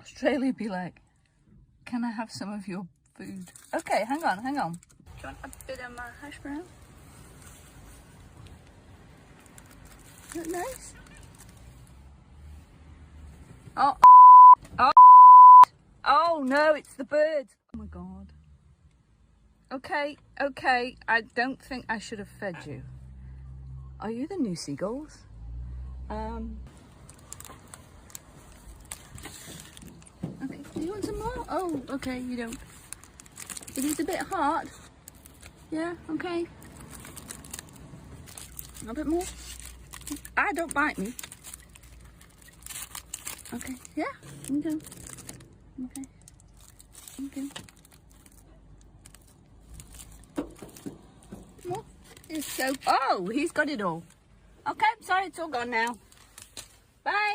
Australia be like, can I have some of your food? Okay, hang on. Do you want a bit of my hash brown? Isn't that nice? Oh no, it's the birds. Oh my god. Okay, I don't think I should have fed you. Are you the new seagulls? Okay, do you want some more? Oh, okay, you don't. It is a bit hard. Yeah, okay. A bit more. Don't bite me. Okay, yeah, okay. More. Here's so. Oh, he's got it all. Okay, sorry, it's all gone now. Bye.